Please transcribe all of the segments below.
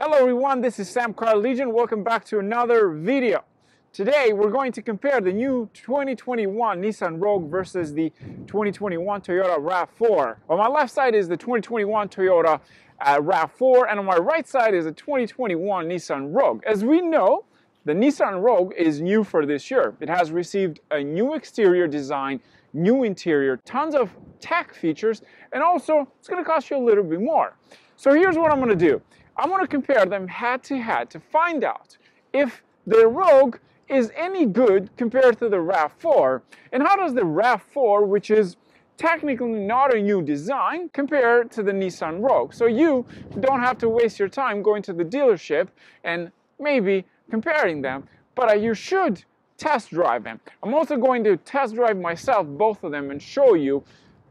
Hello everyone, this is Sam Carl Legion. Welcome back to another video. Today we're going to compare the new 2021 Nissan Rogue versus the 2021 Toyota RAV4. On my left side is the 2021 Toyota RAV4 and on my right side is the 2021 Nissan Rogue. As we know, the Nissan Rogue is new for this year. It has received a new exterior design, new interior, tons of tech features, and also it's going to cost you a little bit more. So here's what I'm going to do. I'm going to compare them head to head to find out if the Rogue is any good compared to the RAV4, and how does the RAV4, which is technically not a new design, compare to the Nissan Rogue. So you don't have to waste your time going to the dealership and maybe comparing them, but you should test drive them. I'm also going to test drive myself both of them and show you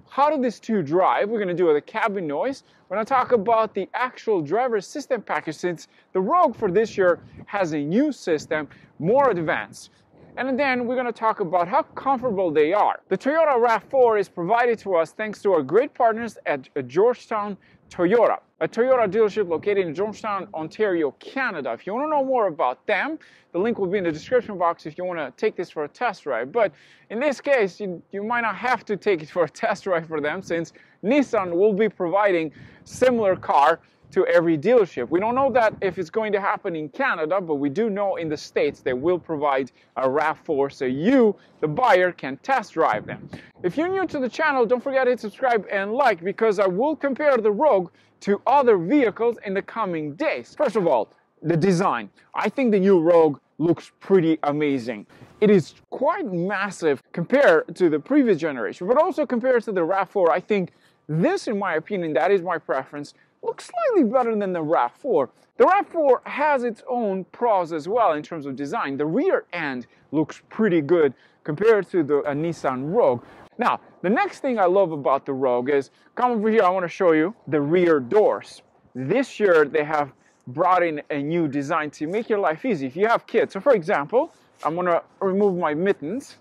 how do these two drive. We're going to do the cabin noise. We're going to talk about the actual driver assistant package, since the Rogue for this year has a new system, more advanced. And then we're going to talk about how comfortable they are. The Toyota RAV4 is provided to us thanks to our great partners at Georgetown Toyota, a Toyota dealership located in Georgetown, Ontario, Canada. If you want to know more about them, the link will be in the description box if you want to take this for a test drive. But in this case, you might not have to take it for a test drive for them, since Nissan will be providing similar car to every dealership. We don't know that if it's going to happen in Canada, but we do know in the States they will provide a RAV4 so you, the buyer, can test drive them. If you're new to the channel, don't forget to hit subscribe and like, because I will compare the Rogue to other vehicles in the coming days. First of all, the design. I think the new Rogue looks pretty amazing. It is quite massive compared to the previous generation, but also compared to the RAV4. I think this, in my opinion, that is my preference, looks slightly better than the RAV4. The RAV4 has its own pros as well in terms of design. The rear end looks pretty good compared to the Nissan Rogue. Now, the next thing I love about the Rogue is, come over here, I want to show you the rear doors. This year they have brought in a new design to make your life easy if you have kids. So for example, I'm going to remove my mittens.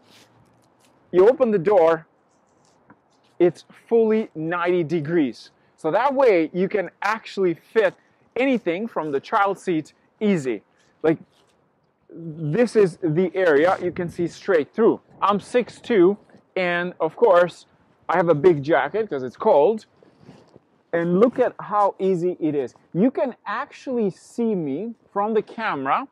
You open the door, it's fully 90 degrees. So that way you can actually fit anything from the child seat easy. Like, this is the area you can see straight through. I'm 6'2", and of course I have a big jacket because it's cold. And look at how easy it is. You can actually see me from the camera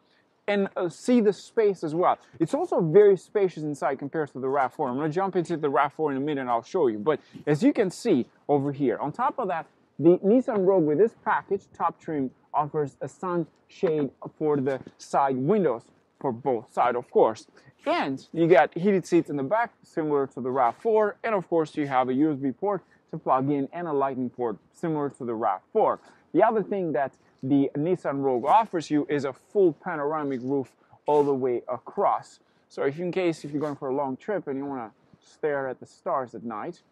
and see the space as well. It's also very spacious inside compared to the RAV4. I'm going to jump into the RAV4 in a minute and I'll show you. But as you can see over here, on top of that, the Nissan Rogue with this package, top trim, offers a sunshade for the side windows, for both sides, of course. And you got heated seats in the back, similar to the RAV4. And of course, you have a USB port to plug in and a lightning port, similar to the RAV4. The other thing that the Nissan Rogue offers you is a full panoramic roof all the way across. So if you're going for a long trip and you want to stare at the stars at night,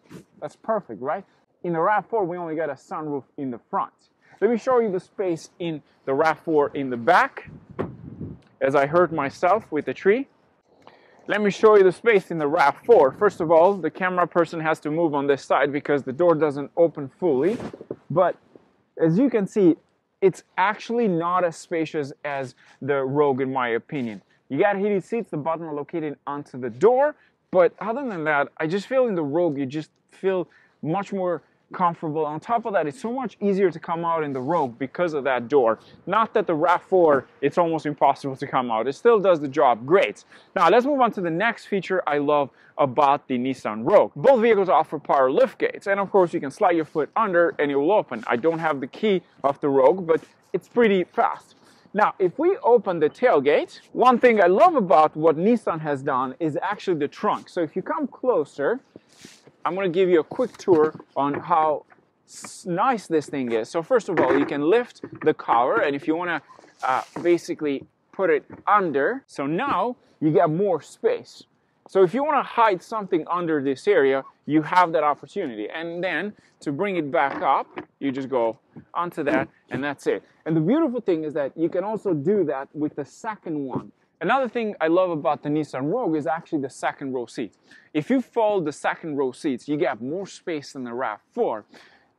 that's perfect, right? In the RAV4, we only got a sunroof in the front. Let me show you the space in the RAV4 in the back, as I hurt myself with the tree. Let me show you the space in the RAV4. First of all, the camera person has to move on this side because the door doesn't open fully. But as you can see, it's actually not as spacious as the Rogue, in my opinion. You got heated seats, the button are located onto the door. But other than that, I just feel in the Rogue, you just feel much more comfortable. On top of that, it's so much easier to come out in the Rogue because of that door. Not that the RAV4, it's almost impossible to come out. It still does the job great. Now let's move on to the next feature I love about the Nissan Rogue. Both vehicles offer power lift gates, and of course you can slide your foot under and it will open. I don't have the key of the Rogue, but it's pretty fast. Now, if we open the tailgate, one thing I love about what Nissan has done is actually the trunk. So if you come closer, I'm going to give you a quick tour on how nice this thing is. So first of all, you can lift the cover, and if you want to basically put it under, so now you get more space. So if you want to hide something under this area, you have that opportunity. And then to bring it back up, you just go onto that, and that's it. And the beautiful thing is that you can also do that with the second one. Another thing I love about the Nissan Rogue is actually the second row seats. If you fold the second row seats, you get more space than the RAV4.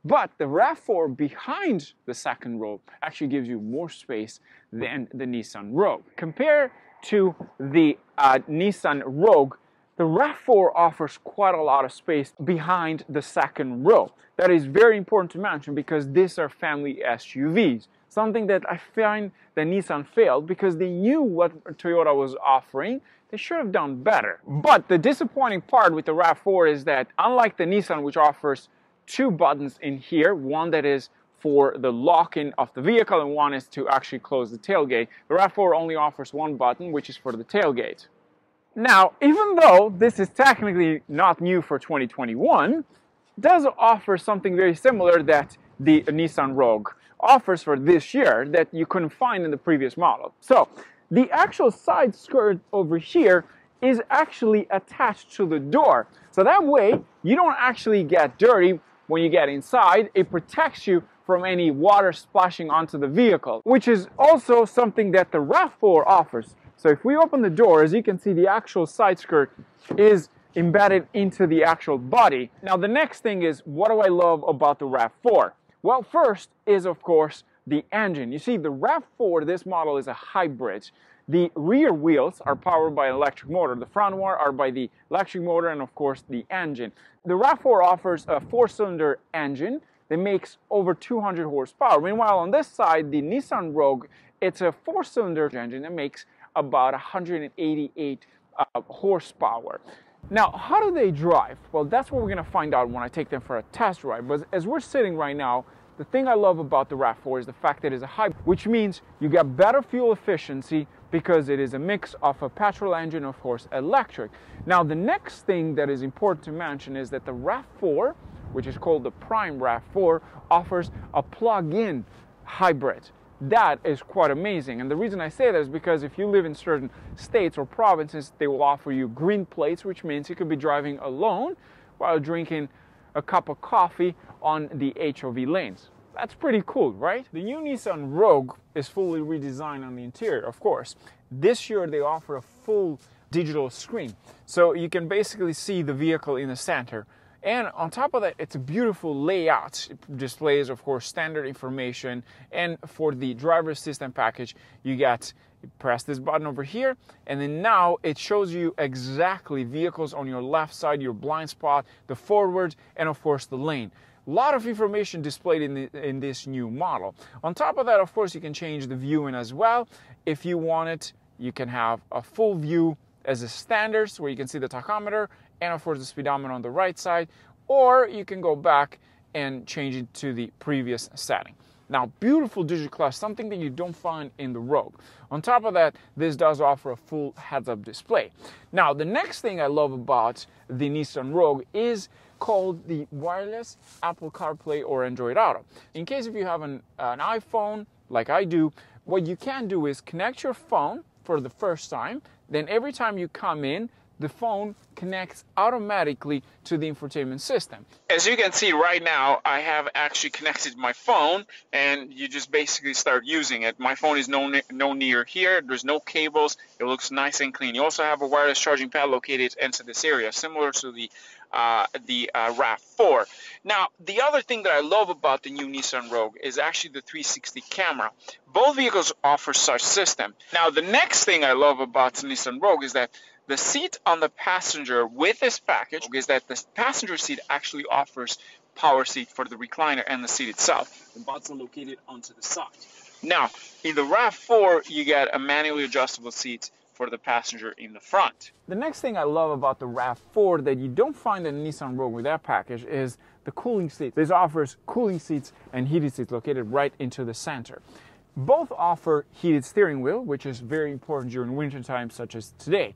But the RAV4 behind the second row actually gives you more space than the Nissan Rogue. Compared to the Nissan Rogue, the RAV4 offers quite a lot of space behind the second row. That is very important to mention because these are family SUVs. Something that I find that Nissan failed because they knew what Toyota was offering. They should have done better. But the disappointing part with the RAV4 is that unlike the Nissan, which offers two buttons in here, one that is for the lock-in of the vehicle and one is to actually close the tailgate, the RAV4 only offers one button, which is for the tailgate. Now, even though this is technically not new for 2021, it does offer something very similar that the Nissan Rogue offers for this year that you couldn't find in the previous model. So, the actual side skirt over here is actually attached to the door. So that way, you don't actually get dirty when you get inside. It protects you from any water splashing onto the vehicle, which is also something that the RAV4 offers. So if we open the door, as you can see, the actual side skirt is embedded into the actual body. Now the next thing is, what do I love about the RAV4? Well, first is of course the engine. You see, the RAV4, this model is a hybrid. The rear wheels are powered by an electric motor. The front one are by the electric motor and of course the engine. The RAV4 offers a 4-cylinder engine that makes over 200 horsepower. Meanwhile, on this side, the Nissan Rogue, it's a 4-cylinder engine that makes about 188 horsepower. Now, how do they drive? Well, that's what we're going to find out when I take them for a test drive. But as we're sitting right now, the thing I love about the RAV4 is the fact that it's a hybrid, which means you get better fuel efficiency because it is a mix of a petrol engine, of course, electric. Now, the next thing that is important to mention is that the RAV4, which is called the Prime RAV4, offers a plug-in hybrid. That is quite amazing. And the reason I say that is because if you live in certain states or provinces, they will offer you green plates, which means you could be driving alone while drinking a cup of coffee on the HOV lanes. That's pretty cool, right? The new Nissan Rogue is fully redesigned on the interior, of course. This year they offer a full digital screen. So you can basically see the vehicle in the center. And on top of that, it's a beautiful layout. It displays, of course, standard information. And for the driver assistant package, you press this button over here, and then now it shows you exactly vehicles on your left side, your blind spot, the forward, and of course the lane. A lot of information displayed in this new model. On top of that, of course, you can change the viewing as well. If you want it, you can have a full view as a standard, where you can see the tachometer and of course the speedometer on the right side, or you can go back and change it to the previous setting. Now, beautiful digital clutch, something that you don't find in the Rogue. On top of that, this does offer a full heads-up display. Now, the next thing I love about the Nissan Rogue is called the wireless Apple CarPlay or Android Auto. In case if you have an iPhone, like I do, what you can do is connect your phone for the first time, then every time you come in, the phone connects automatically to the infotainment system. As you can see right now, I have actually connected my phone, and you just basically start using it. My phone is no near here. There's no cables. It looks nice and clean. You also have a wireless charging pad located into this area, similar to the RAV4. Now, the other thing that I love about the new Nissan Rogue is actually the 360 camera. Both vehicles offer such system. Now, the next thing I love about the Nissan Rogue is that the seat on the passenger with this package is that the passenger seat actually offers power seat for the recliner and the seat itself. The buttons are located onto the side. Now, in the RAV4, you get a manually adjustable seat for the passenger in the front. The next thing I love about the RAV4 that you don't find in Nissan Rogue with that package is the cooling seats. This offers cooling seats and heated seats located right into the center. Both offer heated steering wheel, which is very important during winter time such as today.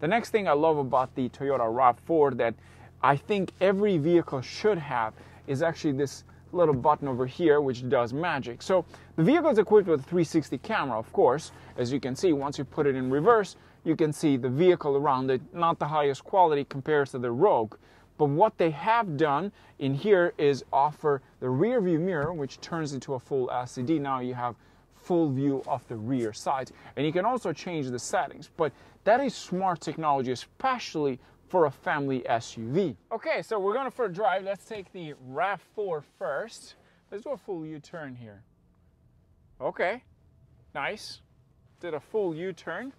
The next thing I love about the Toyota RAV4 that I think every vehicle should have is actually this little button over here which does magic. So the vehicle is equipped with a 360 camera, of course. As you can see, once you put it in reverse, you can see the vehicle around it, not the highest quality compared to the Rogue. But what they have done in here is offer the rear view mirror, which turns into a full LCD. Now you have full view of the rear side, and you can also change the settings. But that is smart technology, especially for a family SUV. Okay, so we're going for a drive. Let's take the RAV4 first. Let's do a full U-turn here. Okay, nice. Did a full U-turn.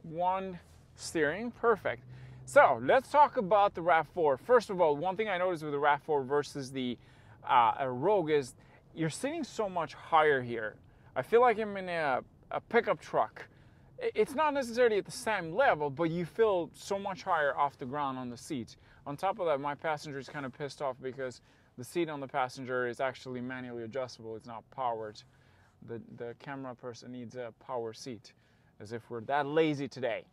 One steering, perfect. So let's talk about the RAV4. First of all, one thing I noticed with the RAV4 versus the Rogue is you're sitting so much higher here. I feel like I'm in a pickup truck. It's not necessarily at the same level, but you feel so much higher off the ground on the seat. On top of that, my passenger is kind of pissed off because the seat on the passenger is actually manually adjustable. It's not powered. The camera person needs a power seat, as if we're that lazy today.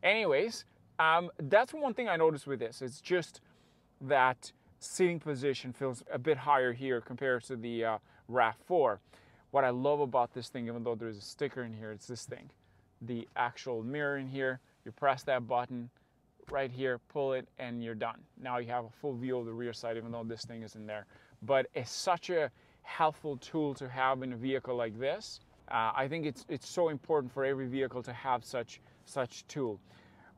Anyways, that's one thing I noticed with this. It's just that seating position feels a bit higher here compared to the RAV4. What I love about this thing, even though there's a sticker in here, it's this thing. The actual mirror in here, you press that button right here, pull it, and you're done. Now you have a full view of the rear side, even though this thing isn't there. But it's such a helpful tool to have in a vehicle like this. I think it's so important for every vehicle to have such tool.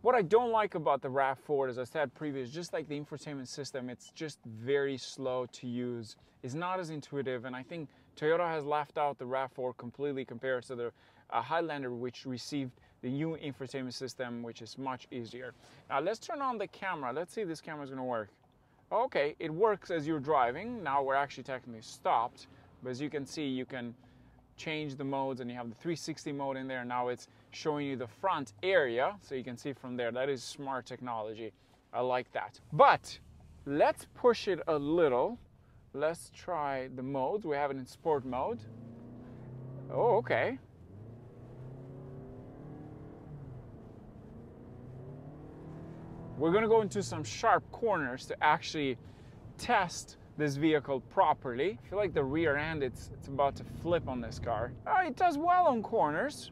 What I don't like about the RAV4, as I said previously, just like the infotainment system, it's just very slow to use. It's not as intuitive, and I think Toyota has left out the RAV4 completely compared to the Highlander, which received the new infotainment system, which is much easier. Now let's turn on the camera. Let's see if this camera is going to work. Okay, it works as you're driving. Now we're actually technically stopped, but as you can see, you can change the modes, and you have the 360 mode in there. Now it's showing you the front area, so you can see from there. That is smart technology. I like that. But let's push it a little. Let's try the modes. We have it in sport mode. Oh, okay. We're going to go into some sharp corners to actually test this vehicle properly. I feel like the rear end, it's about to flip on this car. It does well on corners.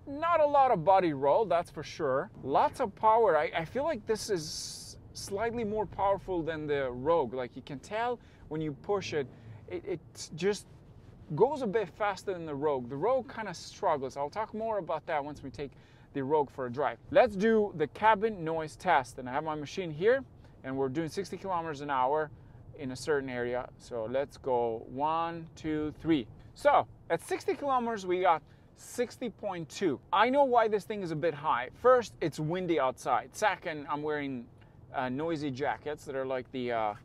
Not a lot of body roll, that's for sure. Lots of power. I feel like this is slightly more powerful than the Rogue. Like, you can tell when you push it, it just goes a bit faster than the Rogue. The Rogue kind of struggles. I'll talk more about that once we take the Rogue for a drive. Let's do the cabin noise test. And I have my machine here, and we're doing 60 kilometers an hour in a certain area. So let's go 1, 2, 3. So at 60 kilometers, we got 60.2. I know why this thing is a bit high. First, it's windy outside. Second, I'm wearing noisy jackets that are like the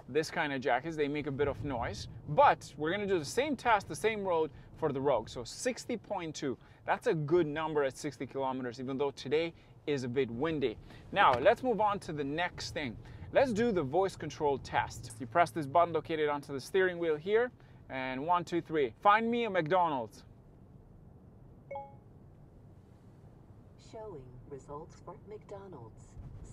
this kind of jackets. They make a bit of noise. But we're gonna do the same test, the same road for the Rogue. So 60.2. That's a good number at 60 kilometers, even though today is a bit windy. Now let's move on to the next thing. Let's do the voice control test. You press this button located onto the steering wheel here, and 1, 2, 3. Find me a McDonald's. Showing results for McDonald's.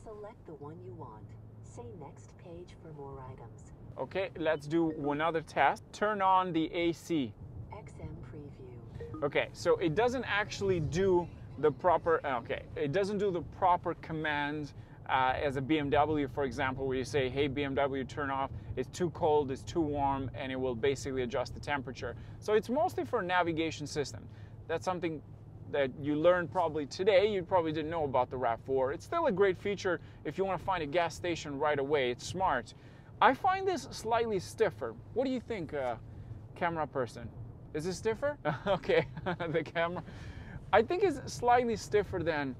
Select the one you want. Say next page for more items. Okay, let's do another test. Turn on the AC. XM preview. Okay, so it doesn't actually do the proper, it doesn't do the proper commands as a BMW, for example, where you say, hey BMW, turn off, it's too cold, it's too warm, and it will basically adjust the temperature. So it's mostly for a navigation system. That's something that you learned probably today. You probably didn't know about the RAV4. It's still a great feature if you want to find a gas station right away. It's smart. I find this slightly stiffer. What do you think, camera person? Is it stiffer? Okay, the camera. I think it's slightly stiffer than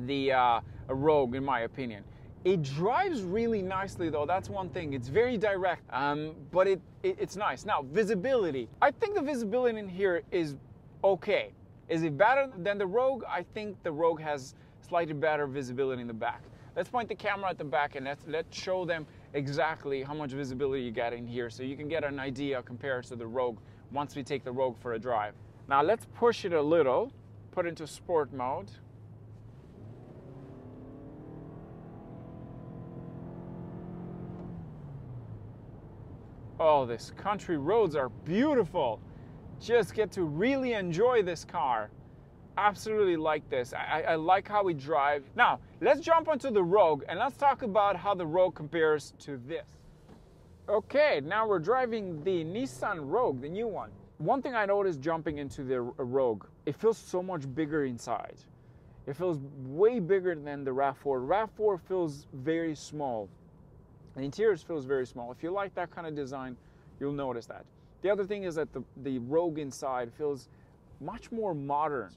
the Rogue, in my opinion. It drives really nicely, though. That's one thing. It's very direct, but it's nice. Now, visibility. I think the visibility in here is okay. Is it better than the Rogue? I think the Rogue has slightly better visibility in the back. Let's point the camera at the back, and let's show them exactly how much visibility you get in here, so you can get an idea compared to the Rogue once we take the Rogue for a drive. Now let's push it a little, put it into sport mode. Oh, these country roads are beautiful. Just get to really enjoy this car. Absolutely like this. I like how we drive. Now, let's jump onto the Rogue, and let's talk about how the Rogue compares to this. Okay, now we're driving the Nissan Rogue, the new one. One thing I noticed jumping into the Rogue, it feels so much bigger inside. It feels way bigger than the RAV4. RAV4 feels very small. The interior feels very small. If you like that kind of design, you'll notice that. The other thing is that the Rogue inside feels much more modern.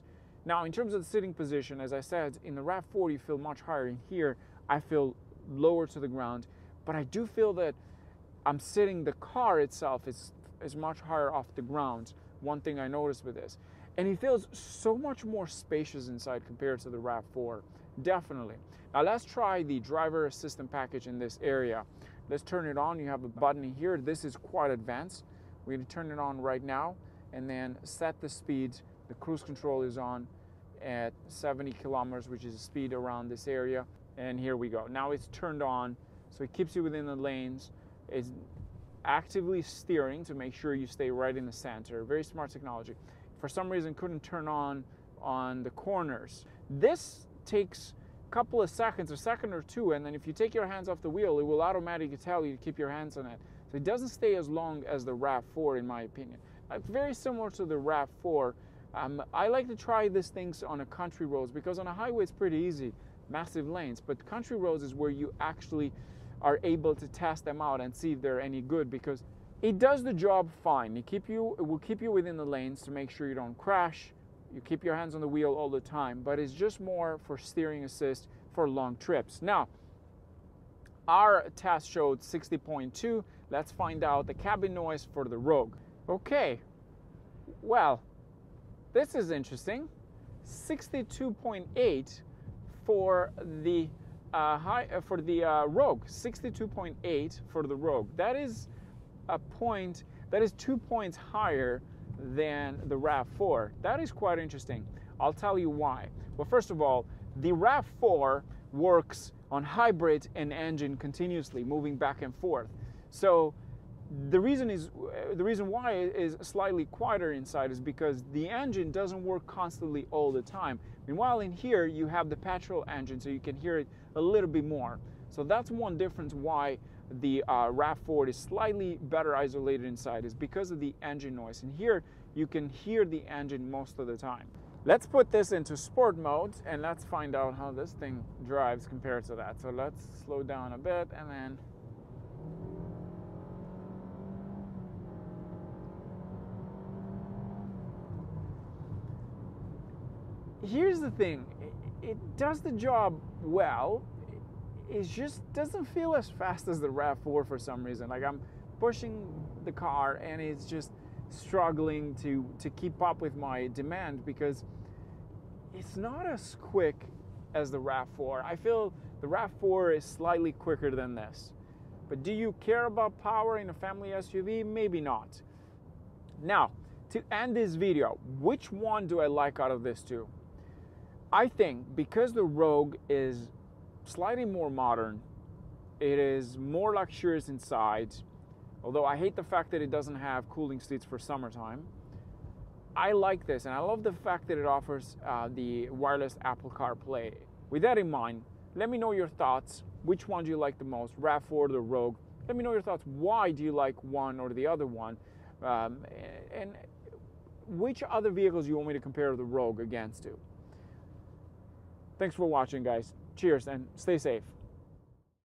Now, in terms of the sitting position, as I said, in the RAV4 you feel much higher. In here, I feel lower to the ground, but I do feel that I'm sitting, the car itself is much higher off the ground. One thing I noticed with this. And it feels so much more spacious inside compared to the RAV4, definitely. Now let's try the driver assistant package in this area. Let's turn it on. You have a button here. This is quite advanced. We're going to turn it on right now and then set the speed. The cruise control is on at 70 kilometers, which is the speed around this area. And here we go. Now it's turned on, so it keeps you within the lanes. It's actively steering to make sure you stay right in the center. Very smart technology. For some reason, couldn't turn on the corners. This takes a couple of seconds, a second or two, and then if you take your hands off the wheel, it will automatically tell you to keep your hands on it. So it doesn't stay as long as the RAV4, in my opinion. Very similar to the RAV4. I like to try these things on a country roads because on a highway it's pretty easy, massive lanes, but country roads is where you actually are able to test them out and see if they're any good, because it does the job fine. It will keep you within the lanes to make sure you don't crash. You keep your hands on the wheel all the time, but it's just more for steering assist for long trips. Now, our test showed 60.2. Let's find out the cabin noise for the Rogue. Okay, well, this is interesting. 62.8 for the Rogue. 62.8 for the Rogue. That is a point, that is 2 points higher than the RAV4. That is quite interesting. I'll tell you why. Well, first of all, the RAV4 works on hybrid and engine continuously, moving back and forth. So the reason why it is slightly quieter inside is because the engine doesn't work constantly all the time. Meanwhile, in here you have the petrol engine, so you can hear it a little bit more. So that's one difference why the RAV4 is slightly better isolated inside, is because of the engine noise. And here you can hear the engine most of the time. Let's put this into sport mode and let's find out how this thing drives compared to that. So let's slow down a bit and then here's the thing, it does the job well. It just doesn't feel as fast as the RAV4 for some reason. Like, I'm pushing the car and it's just struggling to keep up with my demand because it's not as quick as the RAV4. I feel the RAV4 is slightly quicker than this. But do you care about power in a family SUV? Maybe not. Now, to end this video, which one do I like out of these two? I think because the Rogue is slightly more modern, it is more luxurious inside, although I hate the fact that it doesn't have cooling seats for summertime. I like this, and I love the fact that it offers the wireless Apple CarPlay. With that in mind, let me know your thoughts. Which one do you like the most, RAV4 or the Rogue? Let me know your thoughts. Why do you like one or the other one? And which other vehicles you want me to compare the Rogue against to? Thanks for watching, guys. Cheers and stay safe.